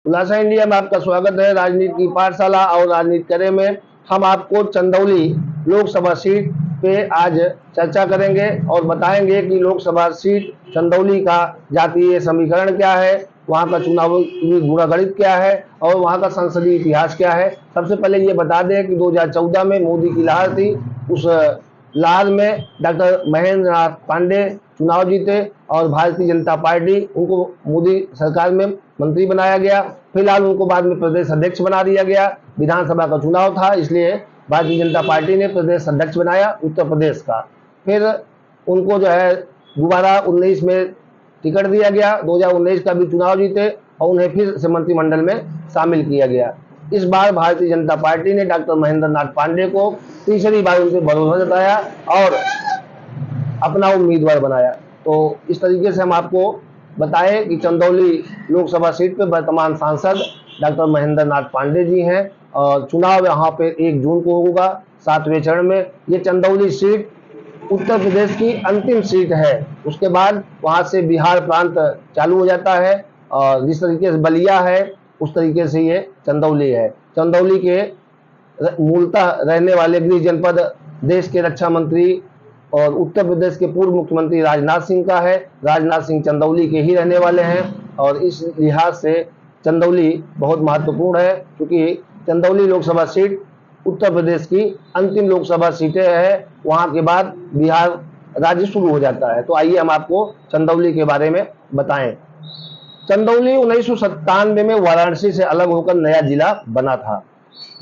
खुलासा इंडिया में आपका स्वागत है। राजनीति की पाठशाला और राजनीति करे में हम आपको चंदौली लोकसभा सीट पे आज चर्चा करेंगे और बताएंगे कि लोकसभा सीट चंदौली का जातीय समीकरण क्या है, वहाँ का चुनावी गुणागणित क्या है और वहाँ का संसदीय इतिहास क्या है। सबसे पहले ये बता दें कि 2014 में मोदी की लहर थी। उस लहर में डॉक्टर महेंद्र नाथ पांडे चुनाव जीते और भारतीय जनता पार्टी उनको मोदी सरकार में मंत्री बनाया गया। फिलहाल उनको बाद में प्रदेश अध्यक्ष बना दिया गया। विधानसभा का चुनाव था, इसलिए भारतीय जनता पार्टी ने प्रदेश अध्यक्ष बनाया उत्तर प्रदेश का। फिर उनको जो है दोबारा 19 में टिकट दिया गया। 2019 का भी चुनाव जीते और उन्हें फिर से मंत्रिमंडल में शामिल किया गया। इस बार भारतीय जनता पार्टी ने डॉक्टर महेंद्र नाथ पांडे को तीसरी बार उनसे भरोसा जताया और अपना उम्मीदवार बनाया। तो इस तरीके से हम आपको बताएं कि चंदौली लोकसभा सीट पे वर्तमान सांसद डॉक्टर महेंद्र नाथ पांडे जी हैं और चुनाव यहाँ पे 1 जून को होगा 7वें चरण में। ये चंदौली सीट उत्तर प्रदेश की अंतिम सीट है। उसके बाद वहाँ से बिहार प्रांत चालू हो जाता है और जिस तरीके से बलिया है उस तरीके से ये चंदौली है। चंदौली के मूलतः रहने वाले गृह जनपद देश के रक्षा मंत्री और उत्तर प्रदेश के पूर्व मुख्यमंत्री राजनाथ सिंह का है। राजनाथ सिंह चंदौली के ही रहने वाले हैं और इस लिहाज से चंदौली बहुत महत्वपूर्ण है, क्योंकि चंदौली लोकसभा सीट उत्तर प्रदेश की अंतिम लोकसभा सीटें हैं। वहां के बाद बिहार राज्य शुरू हो जाता है। तो आइए हम आपको चंदौली के बारे में बताएं। चंदौली 1997 में वाराणसी से अलग होकर नया जिला बना था,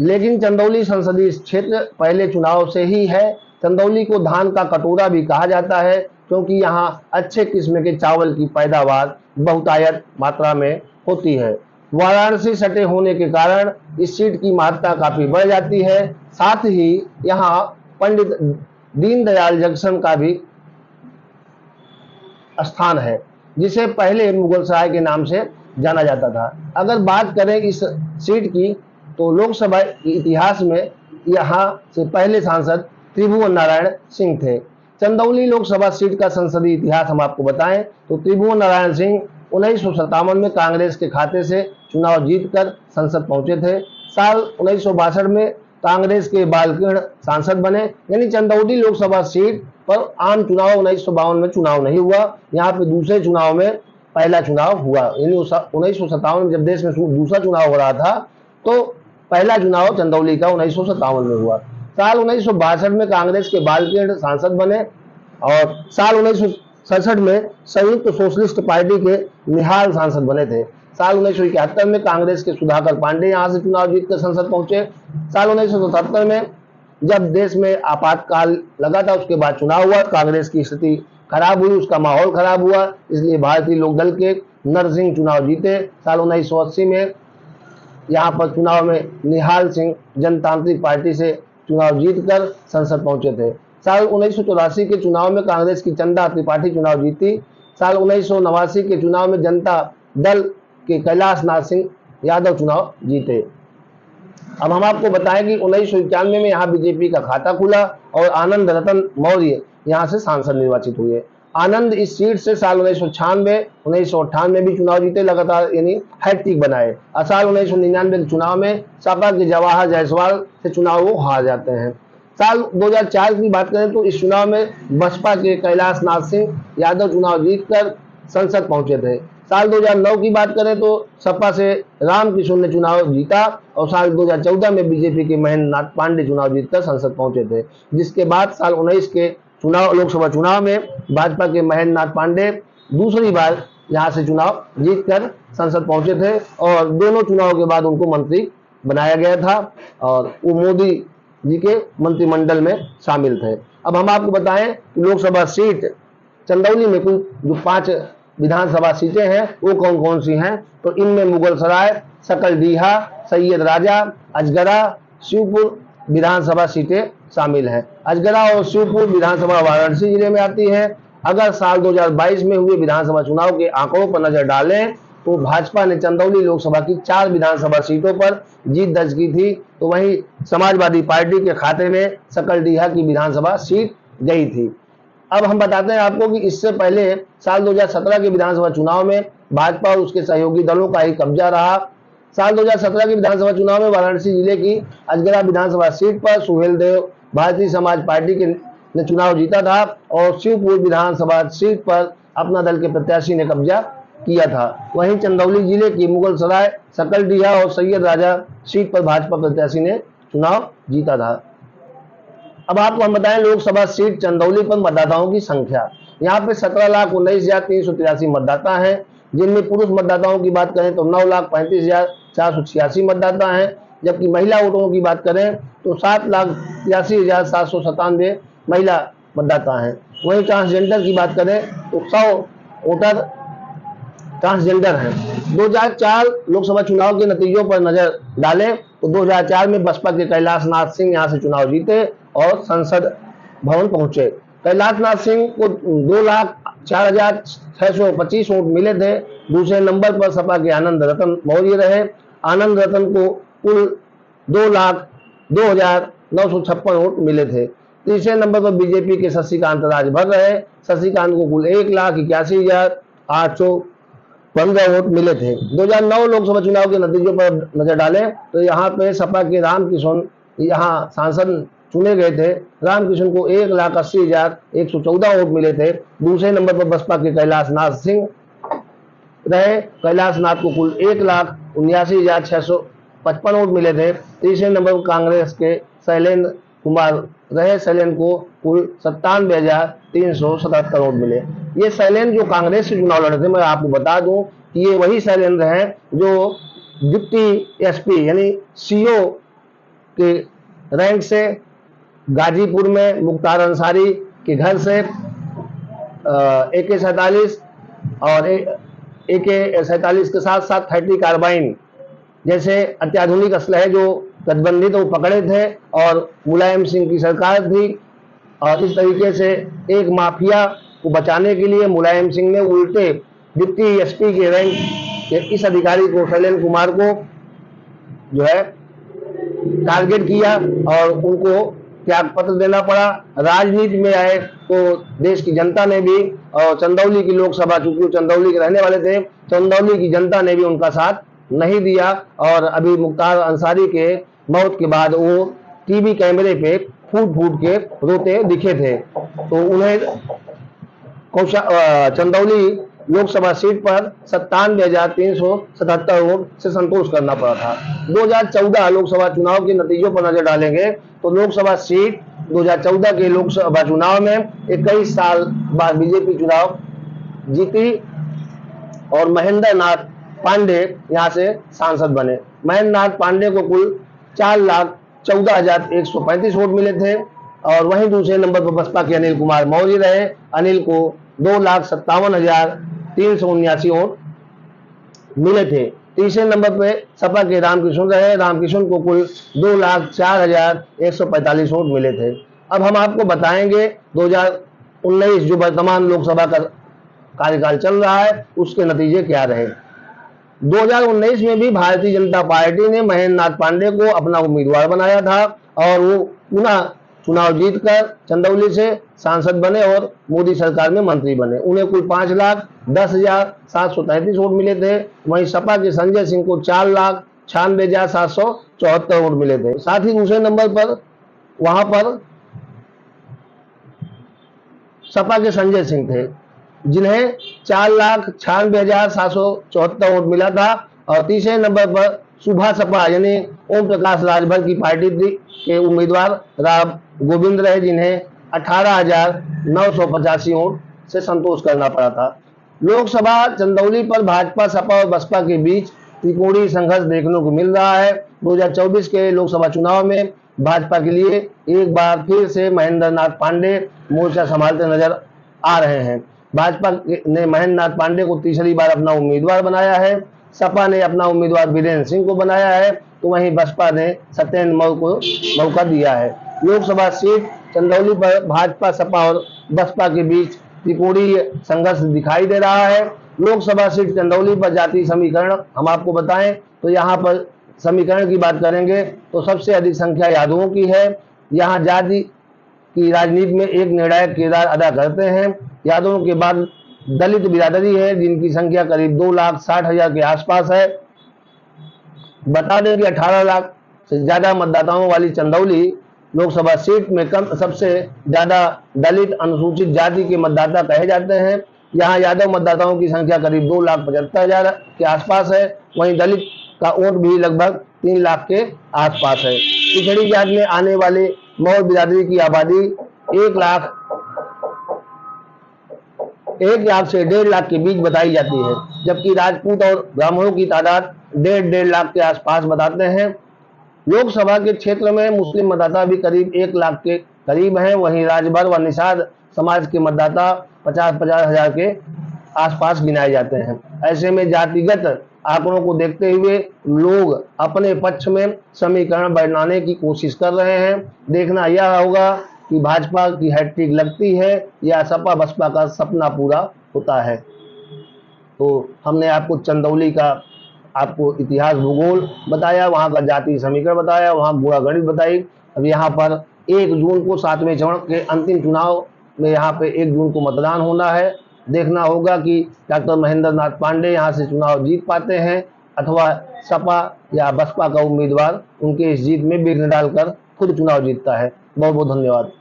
लेकिन चंदौली संसदीय क्षेत्र पहले चुनाव से ही है। चंदौली को धान का कटोरा भी कहा जाता है, क्योंकि यहाँ अच्छे किस्म के चावल की पैदावार बहुतायत मात्रा में होती है। वाराणसी सटे होने के कारण इस सीट की महत्ता काफी बढ़ जाती है। साथ ही यहाँ पंडित दीनदयाल जंक्शन का भी स्थान है, जिसे पहले मुगल सराय के नाम से जाना जाता था। अगर बात करें इस सीट की, तो लोकसभा इतिहास में यहाँ से पहले सांसद त्रिभुवन नारायण सिंह थे। चंदौली लोकसभा सीट का संसदीय इतिहास हम आपको बताएं तो त्रिभुवन नारायण सिंह 1957 में कांग्रेस के खाते से चुनाव जीतकर संसद पहुंचे थे। साल 1962 में कांग्रेस के बालकृष्ण सांसद बने। यानी चंदौली लोकसभा सीट पर आम चुनाव 1952 में चुनाव नहीं हुआ। यहाँ पे दूसरे चुनाव में पहला चुनाव हुआ। यानी 1957 में जब देश में दूसरा चुनाव हो रहा था, तो पहला चुनाव चंदौली का 1957 में हुआ। साल 1962 में कांग्रेस के बालकृष्ण सांसद बने और साल 1967 में संयुक्त सोशलिस्ट पार्टी के निहाल सांसद बने थे। साल 1971 में कांग्रेस के सुधाकर पांडे यहाँ से चुनाव जीतकर संसद पहुंचे। साल 1977 में जब देश में आपातकाल लगा था, उसके बाद चुनाव हुआ, कांग्रेस की स्थिति खराब हुई, उसका माहौल खराब हुआ, इसलिए भारतीय लोकदल के नरसिंह चुनाव जीते। साल 1980 में यहाँ पर चुनाव में निहाल सिंह जनतांत्रिक पार्टी से चुनाव जीतकर संसद पहुंचे थे। साल 1984 के चुनाव में कांग्रेस की चंदा त्रिपाठी चुनाव जीती। साल 1989 के चुनाव में जनता दल के कैलाश नाथ सिंह यादव चुनाव जीते। अब हम आपको बताएं कि 1991 में यहाँ बीजेपी का खाता खुला और आनंद रतन मौर्य यहाँ से सांसद निर्वाचित हुए। आनंद इस सीट से साल 1996, 1998 भी चुनाव जीते लगातार, यानी हैट्रिक बनाए। और साल 1999 के चुनाव में सपा के जवाहर जायसवाल से चुनाव वो हार जाते हैं। साल 2004 की बात करें तो इस चुनाव में बसपा के कैलाश नाथ सिंह यादव चुनाव जीतकर संसद पहुंचे थे। साल 2009 की बात करें तो सपा से रामकिशोर ने चुनाव जीता और साल 2014 में बीजेपी के महेंद्र नाथ पांडे चुनाव जीतकर संसद पहुंचे थे। जिसके बाद साल 19 के चुनाव लोकसभा चुनाव में भाजपा के महेंद्र नाथ पांडे दूसरी बार यहाँ से चुनाव जीतकर संसद पहुंचे थे और दोनों चुनाव के बाद उनको मंत्री बनाया गया था और वो मोदी जी के मंत्रिमंडल में शामिल थे। अब हम आपको बताएं कि लोकसभा सीट चंदौली में कुल जो 5 विधानसभा सीटें हैं वो कौन कौन सी हैं, तो इनमें मुगलसराय, सकलडीहा, सैयद राजा, अजगरा, शिवपुर विधानसभा सीटें शामिल हैं। अजगरा और शिवपुर विधानसभा वाराणसी जिले में आती है। अगर साल 2022 में हुए विधानसभा चुनाव के आंकड़ों पर नजर डालें तो भाजपा ने चंदौली लोकसभा की 4 विधानसभा सीटों पर जीत दर्ज की थी, तो वहीं समाजवादी पार्टी के खाते में सकलडीहा की विधानसभा सीट गई थी। अब हम बताते हैं आपको कि इससे पहले साल 2017 के विधानसभा चुनाव में भाजपा और उसके सहयोगी दलों का ही कब्जा रहा। साल 2017 के विधानसभा चुनाव में वाराणसी जिले की अजगरा विधानसभा सीट पर सुहेल देव भारतीय समाज पार्टी के ने चुनाव जीता था और शिवपुर विधानसभा सीट पर अपना दल के प्रत्याशी ने कब्जा किया था। वहीं चंदौली जिले की मुगलसराय, सकलडीहा और सैयद राजा सीट पर भाजपा प्रत्याशी ने चुनाव जीता था। अब आपको हम बताएं लोकसभा सीट चंदौली पर मतदाताओं की संख्या। यहाँ पे 17,19,383 मतदाता हैं, जिनमें पुरुष मतदाताओं की बात करें तो 9,35,486 मतदाता हैं, जबकि महिला वोटरों की बात करें तो 7,83,797 महिला मतदाता हैं। वहीं ट्रांसजेंडर की बात करें तो 100 वोटर ट्रांसजेंडर हैं। 2004 लोकसभा चुनाव के नतीजों पर नजर डालें तो 2004 में बसपा के कैलाश नाथ सिंह यहां से चुनाव जीते और संसद भवन पहुंचे। कैलाश नाथ सिंह को 2,04,625 वोट मिले थे। दूसरे नंबर पर सपा के आनंद रतन मौर्य रहे। आनंद रतन को कुल 2,02,956 वोट मिले थे। तीसरे नंबर पर बीजेपी के शशिकांत राजभर रहे। शशिकांत को कुल 1,81,815 वोट मिले थे। 2009 लोकसभा चुनाव के नतीजों पर नजर डालें तो यहाँ पे सपा के रामकिशन यहाँ सांसद चुने गए थे। रामकिशन को 1,80,114 वोट मिले थे। दूसरे नंबर पर बसपा के कैलाश नाथ सिंह रहे। कैलाश नाथ को कुल 1,79,655 वोट मिले थे। तीसरे नंबर पर कांग्रेस के शैलेंद्र कुमार रहे। शैलेंद्र को कुल 97,377 वोट मिले। ये शैलेंद्र जो कांग्रेस से चुनाव लड़े थे, मैं आपको बता दूं कि ये वही शैलेंद्र हैं जो डिप्टी एसपी यानी सीओ के रैंक से गाजीपुर में मुख्तार अंसारी के घर से AK-47 और AK-47 के साथ साथ 30 कार्बाइन जैसे अत्याधुनिक असलहे जो गठबंधन वो पकड़े थे और मुलायम सिंह की सरकार थी। और इस तरीके से एक माफिया को बचाने के लिए मुलायम सिंह ने उल्टे डिप्टी एसपी के रैंक के इस अधिकारी को शैलेंद्र कुमार को जो है टारगेट किया और उनको त्याग पत्र देना पड़ा। राजनीति में आए तो देश की जनता ने भी और चंदौली की लोकसभा, चूंकि चंदौली के रहने वाले थे, चंदौली की जनता ने भी उनका साथ नहीं दिया। और अभी मुख्तार अंसारी के मौत के बाद वो टीवी कैमरे पे फूट फूट के रोते दिखे थे। तो उन्हें चंदौली लोकसभा सीट पर 97,377 वोट से संतोष करना पड़ा था। 2014 लोकसभा चुनाव के नतीजों पर नजर डालेंगे तो लोकसभा सीट 2014 के लोकसभा चुनाव में 21 साल बाद बीजेपी चुनाव जीती और महेंद्र नाथ पांडे यहां से सांसद बने। महेंद्र नाथ पांडे को कुल 4,14,135 वोट मिले थे। और वहीं दूसरे नंबर पर बसपा के अनिल कुमार मौर्य रहे। अनिल को 2,57,379 वोट मिले थे। तीसरे नंबर पे सपा के रामकिशन रहे। रामकिशन को कुल 2,04,145 वोट मिले थे। अब हम आपको बताएंगे 2019 जो वर्तमान लोकसभा का कार्यकाल चल रहा है उसके नतीजे क्या रहे। 2019 में भी भारतीय जनता पार्टी ने महेंद्र नाथ पांडे को अपना उम्मीदवार बनाया था और वो पुनः चुनाव जीतकर चंदौली से सांसद बने और मोदी सरकार में मंत्री बने। उन्हें कुल 5,10,733 वोट मिले थे। वहीं सपा के संजय सिंह को 4,96,774 वोट मिले थे। साथ ही दूसरे नंबर पर वहां पर सपा के संजय सिंह थे जिन्हें 4,96,774 वोट मिला था। और तीसरे नंबर पर सुभा सपा यानी ओम प्रकाश राजभर की पार्टी के उम्मीदवार राम गोविंद रहे जिन्हें 18,985 वोट से संतोष करना पड़ा था। लोकसभा चंदौली पर भाजपा, सपा और बसपा के बीच त्रिकोणीय संघर्ष देखने को मिल रहा है। 2024 के लोकसभा चुनाव में भाजपा के लिए एक बार फिर से महेंद्र नाथ पांडे मोर्चा संभालते नजर आ रहे हैं। भाजपा ने महेंद्र नाथ पांडे को तीसरी बार अपना उम्मीदवार बनाया है। सपा ने अपना उम्मीदवार वीरेंद्र सिंह को बनाया है तो वहीं बसपा ने सत्येंद्र मौर्य को मौका दिया है। लोकसभा सीट चंदौली पर भाजपा, सपा और बसपा के बीच त्रिकोणीय संघर्ष दिखाई दे रहा है। लोकसभा सीट चंदौली पर जातीय समीकरण हम आपको बताएं तो यहाँ पर समीकरण की बात करेंगे तो सबसे अधिक संख्या यादवों की है। यहाँ जाति की राजनीति में एक निर्णायक किरदार अदा करते हैं। यादवों के बाद दलित बिरादरी है जिनकी संख्या करीब 2,60,000 के आसपास है। बता दें कि 18 लाख से ज़्यादा मतदाताओं वाली चंदौली लोकसभा सीट में कम सबसे ज़्यादा दलित अनुसूचित जाति के मतदाता कहे जाते हैं। यहाँ यादव मतदाताओं की संख्या करीब 2,75,000 के आसपास है। वहीं दलित का वोट भी लगभग 3 लाख के आसपास है। पिछड़ी जात में आने वाले मौर्य बिरादरी की आबादी 1 लाख से 1.5 लाख के बीच बताई जाती है, जबकि राजपूत और ब्राह्मणों की तादाद 1.5 लाख के आसपास बताते हैं। लोकसभा के क्षेत्र में मुस्लिम मतदाता भी करीब 1 लाख के करीब हैं। वहीं राजभर व निषाद समाज के मतदाता 50-50 हजार के आसपास गिनाए जाते हैं। ऐसे में जातिगत आंकड़ों को देखते हुए लोग अपने पक्ष में समीकरण बनाने की कोशिश कर रहे हैं। देखना यह होगा कि भाजपा की हैट्रिक लगती है या सपा बसपा का सपना पूरा होता है। तो हमने आपको चंदौली का आपको इतिहास भूगोल बताया, वहाँ का जातीय समीकरण बताया, वहाँ गुणा गणित बताई। अब यहाँ पर 1 जून को 7वें चरण के अंतिम चुनाव में यहाँ पे 1 जून को मतदान होना है। देखना होगा कि डॉक्टर महेंद्र नाथ पांडे यहाँ से चुनाव जीत पाते हैं अथवा सपा या बसपा का उम्मीदवार उनके इस जीत में विघ्न डालकर खुद चुनाव जीतता है। बहुत बहुत धन्यवाद।